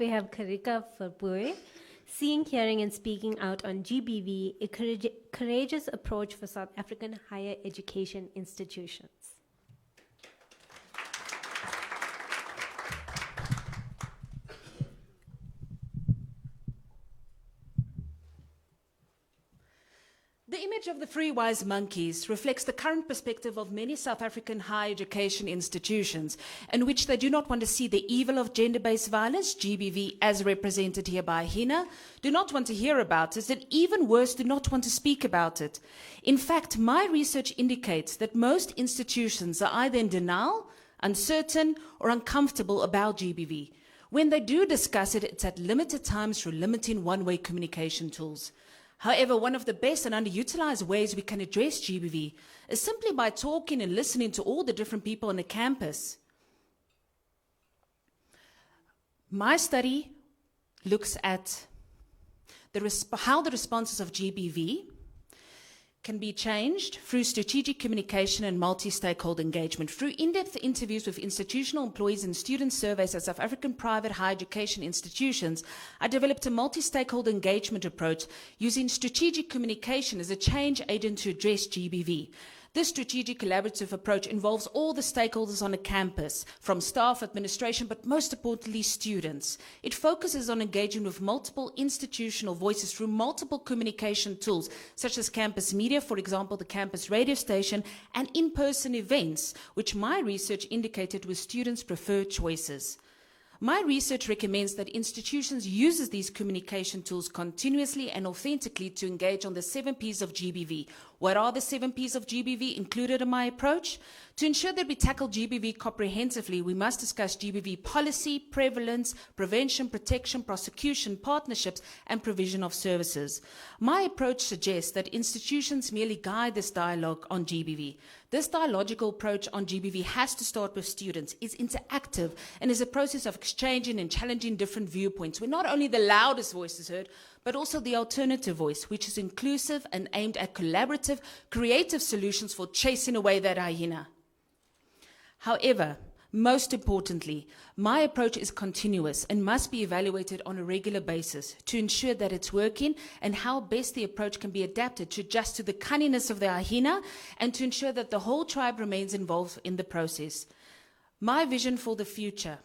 We have Carike Verbooy, seeing, hearing, and speaking out on GBV, a courageous approach for South African higher education institutions. The image of the three wise monkeys reflects the current perspective of many South African higher education institutions, in which they do not want to see the evil of gender-based violence, GBV, as represented here by Hina, do not want to hear about it, and even worse, do not want to speak about it. In fact, my research indicates that most institutions are either in denial, uncertain, or uncomfortable about GBV. When they do discuss it, it's at limited times through limiting one-way communication tools. However, one of the best and underutilized ways we can address GBV is simply by talking and listening to all the different people on the campus. My study looks at how the responses of GBV can be changed through strategic communication and multi-stakeholder engagement. Through in-depth interviews with institutional employees and student surveys at South African private higher education institutions, I developed a multi-stakeholder engagement approach using strategic communication as a change agent to address GBV. This strategic collaborative approach involves all the stakeholders on a campus, from staff, administration, but most importantly, students. It focuses on engaging with multiple institutional voices through multiple communication tools, such as campus media, for example, the campus radio station, and in-person events, which my research indicated were students' preferred choices. My research recommends that institutions use these communication tools continuously and authentically to engage on the 7 Ps of GBV. What are the 7 Ps of GBV included in my approach? To ensure that we tackle GBV comprehensively, we must discuss GBV policy, prevalence, prevention, protection, prosecution, partnerships, and provision of services. My approach suggests that institutions merely guide this dialogue on GBV. This dialogical approach on GBV has to start with students, is interactive, and is a process of exchanging and challenging different viewpoints, where not only the loudest voice is heard, but also the alternative voice, which is inclusive and aimed at collaborative, creative solutions for chasing away that hyena. However, most importantly, my approach is continuous and must be evaluated on a regular basis to ensure that it's working and how best the approach can be adapted to adjust to the cunningness of the hyena and to ensure that the whole tribe remains involved in the process. My vision for the future.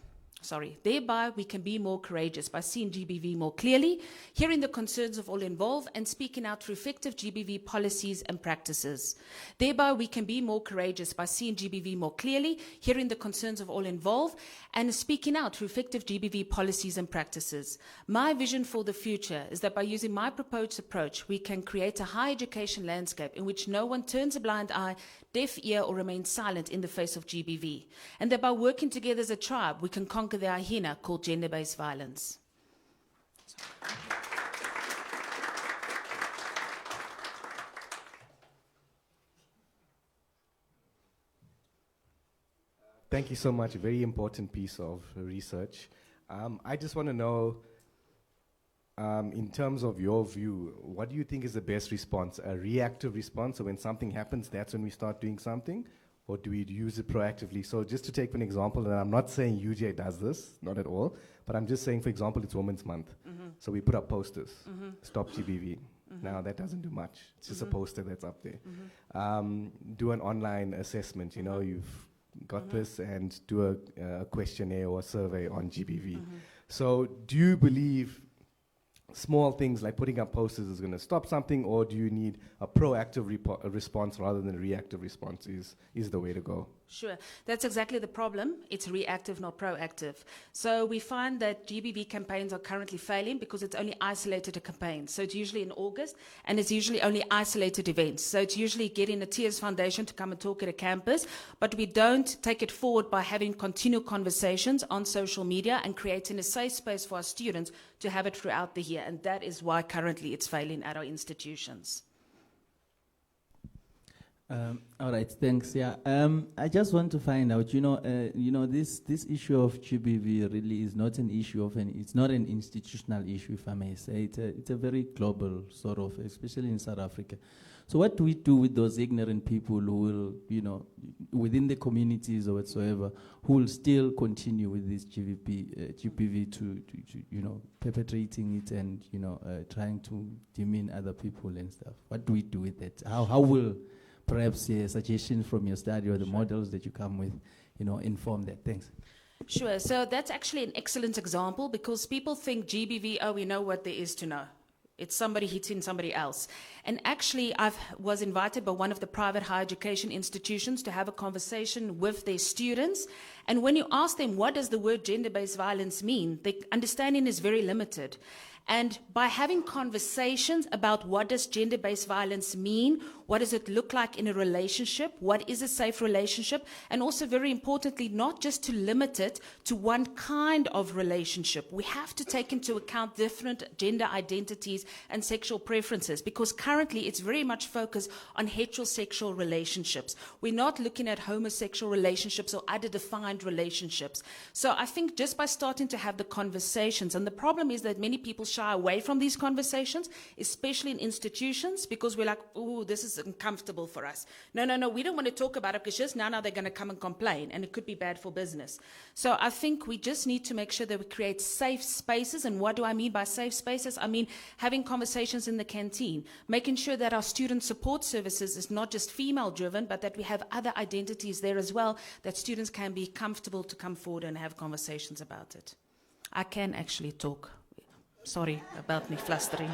Thereby we can be more courageous by seeing GBV more clearly, hearing the concerns of all involved, and speaking out through effective GBV policies and practices. Thereby we can be more courageous by seeing GBV more clearly, hearing the concerns of all involved, and speaking out through effective GBV policies and practices. My vision for the future is that by using my proposed approach, we can create a higher education landscape in which no one turns a blind eye, deaf ear, or remains silent in the face of GBV. And that by working together as a tribe, we can conquer the hyena called gender-based violence. Thank you so much. A very important piece of research. I just want to know, in terms of your view, what do you think is the best response? A reactive response, so when something happens, that's when we start doing something? Or do we use it proactively? So just to take an example, and I'm not saying UJ does this, not at all, but I'm just saying, for example, it's Women's Month. So we put up posters, stop GBV. Now that doesn't do much. It's just a poster that's up there. Do an online assessment, you've got this, and do a questionnaire or a survey on GBV. So do you believe small things like putting up posters is going to stop something, or do you need a proactive response rather than a reactive response is the way to go? Sure. That's exactly the problem. It's reactive, not proactive. So we find that GBV campaigns are currently failing because it's only isolated campaigns. So it's usually in August, and it's usually only isolated events. So it's usually getting a Tears Foundation to come and talk at a campus, but we don't take it forward by having continual conversations on social media and creating a safe space for our students to have it throughout the year. And that is why currently it's failing at our institutions. All right, thanks. Yeah, I just want to find out. This issue of GBV really is not an issue of it's not an institutional issue, if I may say. It's a very global sort of, especially in South Africa. So what do we do with those ignorant people who will, within the communities or whatsoever, who will still continue with this GBV to perpetrating it and trying to demean other people and stuff? What do we do with that? How will perhaps a suggestion from your study or the models that you come with, inform that? Thanks. Sure. So that's actually an excellent example because people think GBV, oh, we know what there is to know. It's somebody hitting somebody else. And actually, I was invited by one of the private higher education institutions to have a conversation with their students. And when you ask them, what does the word gender-based violence mean? Their understanding is very limited. And by having conversations about what does gender-based violence mean, what does it look like in a relationship, what is a safe relationship, and also very importantly, not just to limit it to one kind of relationship. We have to take into account different gender identities and sexual preferences because currently it's very much focused on heterosexual relationships. We're not looking at homosexual relationships or other defined relationships. So I think just by starting to have the conversations, and the problem is that many people shy away from these conversations, especially in institutions, because we're like, oh, this is uncomfortable for us. No, we don't want to talk about it because just now they're going to come and complain and it could be bad for business. So I think we just need to make sure that we create safe spaces. And what do I mean by safe spaces? I mean having conversations in the canteen, making sure that our student support services is not just female driven, but that we have other identities there as well, that students can be comfortable to come forward and have conversations about it. I can actually talk. Sorry about me flustering.